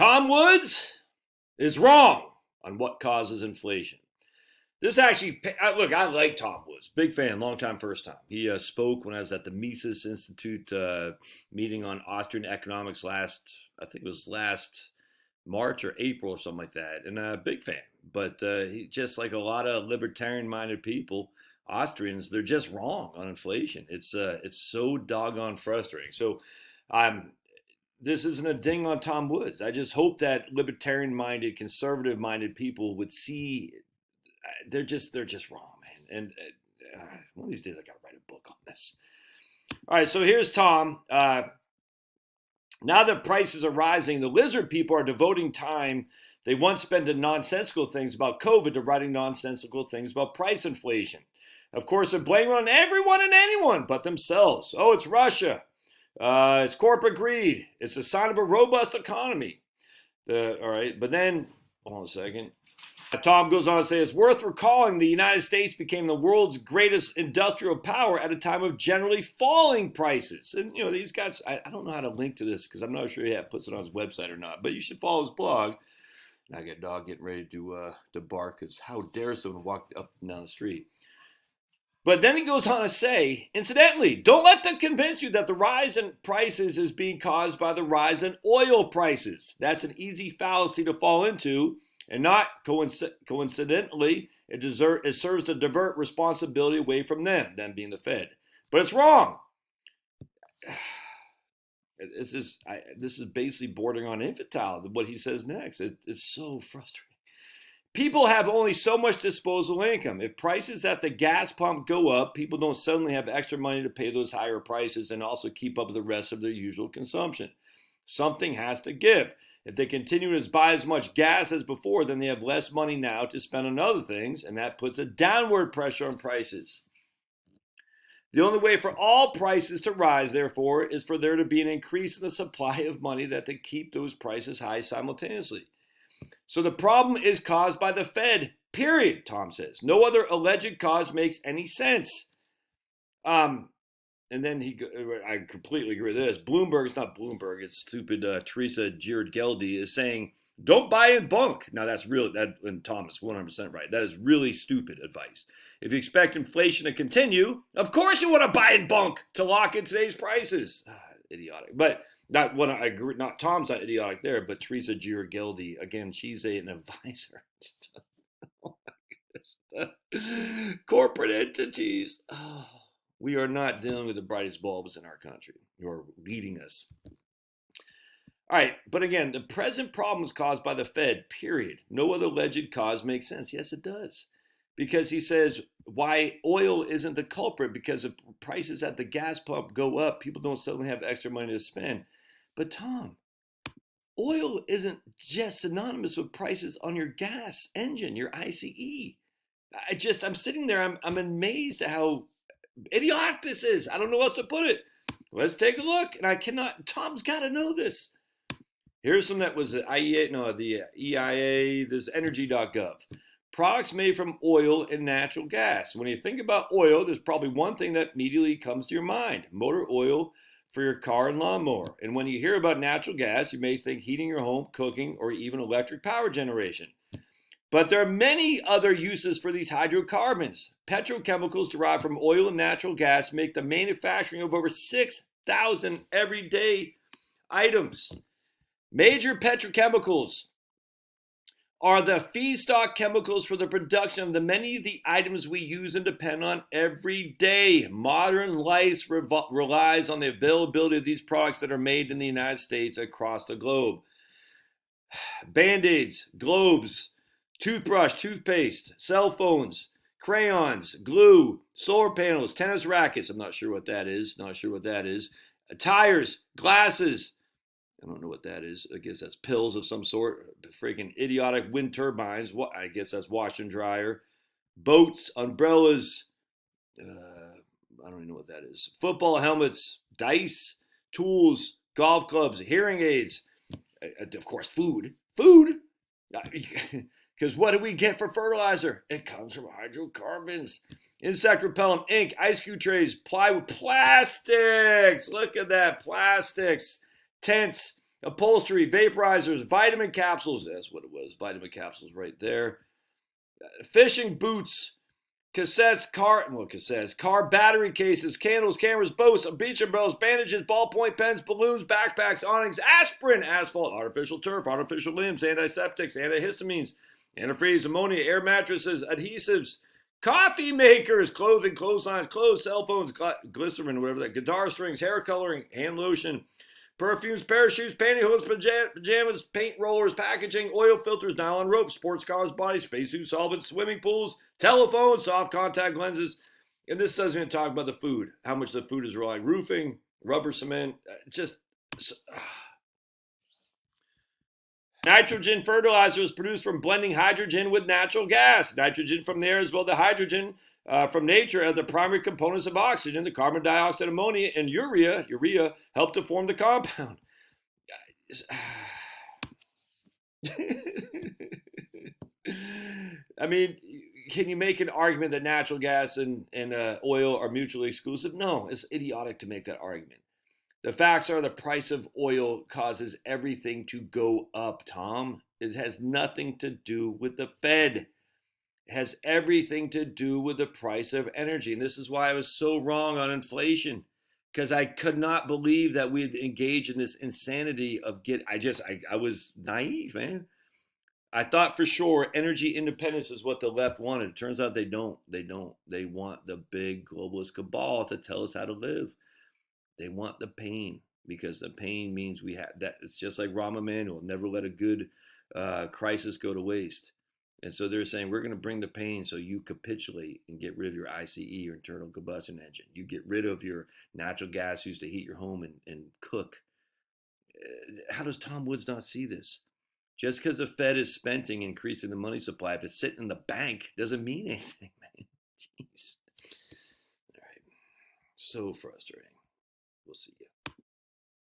Tom Woods is wrong on what causes inflation. This actually, look, I like Tom Woods. Big fan, long time, first time. He spoke when I was at the Mises Institute meeting on Austrian economics I think it was last March or April or something like that. And big fan. But he, just like a lot of libertarian-minded people, Austrians, they're just wrong on inflation. It's so doggone frustrating. So this isn't a ding on Tom Woods. I just hope that libertarian-minded, conservative-minded people would see they're just wrong, man. And one of these days I got to write a book on this. All right, so here's Tom. Now that prices are rising, the lizard people are devoting time they once spent to nonsensical things about COVID to writing nonsensical things about price inflation. Of course, they're blaming on everyone and anyone but themselves. Oh, it's Russia. It's corporate greed. It's a sign of a robust economy. All right, but then, hold on a second. Tom goes on to say, it's worth recalling the United States became the world's greatest industrial power at a time of generally falling prices. And, you know, these guys, I don't know how to link to this because I'm not sure he puts it on his website or not, but you should follow his blog. And I got a dog getting ready to bark because how dare someone walk up and down the street. But then he goes on to say, incidentally, don't let them convince you that the rise in prices is being caused by the rise in oil prices. That's an easy fallacy to fall into. And not coincidentally, it serves to divert responsibility away from them being the Fed. But it's wrong. This is basically bordering on infantile, what he says next. It's so frustrating. People have only so much disposable income. If prices at the gas pump go up, people don't suddenly have extra money to pay those higher prices and also keep up with the rest of their usual consumption. Something has to give. If they continue to buy as much gas as before, then they have less money now to spend on other things, and that puts a downward pressure on prices. The only way for all prices to rise, therefore, is for there to be an increase in the supply of money that to keep those prices high simultaneously. So the problem is caused by the Fed, period, Tom says. No other alleged cause makes any sense. And then I completely agree with this. It's not Bloomberg, it's stupid Teresa Giorgeldi is saying, don't buy in bunk. Now and Tom is 100% right. That is really stupid advice. If you expect inflation to continue, of course you want to buy in bunk to lock in today's prices. Idiotic. But I agree, not Tom's not idiotic there, but Teresa Giorgeldi, again, she's an advisor. Oh my goodness. Corporate entities. Oh. We are not dealing with the brightest bulbs in our country who are leading us. All right, but again, the present problem is caused by the Fed, period. No other alleged cause makes sense. Yes, it does. Because he says why oil isn't the culprit, because if prices at the gas pump go up, people don't suddenly have extra money to spend. But Tom, oil isn't just synonymous with prices on your gas engine, your ICE. I'm sitting there, I'm amazed at how idiotic this is. I don't know how else to put it. Let's take a look. And Tom's got to know this. Here's some that was the EIA, this energy.gov. Products made from oil and natural gas. When you think about oil, there's probably one thing that immediately comes to your mind. Motor oil for your car and lawnmower. And when you hear about natural gas, you may think heating your home, cooking, or even electric power generation. But there are many other uses for these hydrocarbons. Petrochemicals derived from oil and natural gas make the manufacturing of over 6,000 everyday items. Major petrochemicals are the feedstock chemicals for the production of many of the items we use and depend on every day. Modern life relies on the availability of these products that are made in the United States across the globe. Band-Aids, globes, toothbrush, toothpaste, cell phones, crayons, glue, solar panels, tennis rackets. I'm not sure what that is. Tires, glasses. I don't know what that is. I guess that's pills of some sort. Freaking idiotic wind turbines. I guess that's wash and dryer. Boats, umbrellas. I don't even know what that is. Football helmets, dice, tools, golf clubs, hearing aids. Of course, food. Because what do we get for fertilizer? It comes from hydrocarbons. Insect repellent, ink, ice cube trays, plywood, plastics. Look at that, plastics. Tents, upholstery, vaporizers, vitamin capsules. That's what it was. Vitamin capsules right there. Fishing boots, car battery cases, candles, cameras, boats, beach umbrellas, bandages, ballpoint pens, balloons, backpacks, awnings, aspirin, asphalt, artificial turf, artificial limbs, antiseptics, antihistamines, antifreeze, ammonia, air mattresses, adhesives, coffee makers, clothing, clotheslines, clothes, cell phones, glycerin, whatever that, guitar strings, hair coloring, hand lotion, perfumes, parachutes, pantyhose, pajamas, paint rollers, packaging, oil filters, nylon ropes, sports cars, body, spacesuit, solvents, swimming pools, telephones, soft contact lenses. And this doesn't even talk about the food, how much the food is relying, roofing, rubber cement, just. Nitrogen fertilizer is produced from blending hydrogen with natural gas. Nitrogen from the air as well as the hydrogen from nature are the primary components of oxygen. The carbon dioxide, ammonia, and urea help to form the compound. I mean, can you make an argument that natural gas and oil are mutually exclusive? No, it's idiotic to make that argument. The facts are the price of oil causes everything to go up, Tom. It has nothing to do with the Fed. It has everything to do with the price of energy. And this is why I was so wrong on inflation, because I could not believe that we'd engage in this insanity of I was naive, man. I thought for sure energy independence is what the left wanted. It turns out they don't. They don't. They want the big globalist cabal to tell us how to live. They want the pain, because the pain means we have that. It's just like Rahm Emanuel, never let a good crisis go to waste. And so they're saying, we're going to bring the pain so you capitulate and get rid of your ICE, your internal combustion engine. You get rid of your natural gas used to heat your home and cook. How does Tom Woods not see this? Just because the Fed is spending, increasing the money supply, if it's sitting in the bank, doesn't mean anything, man. Jeez. All right. So frustrating. We'll see you.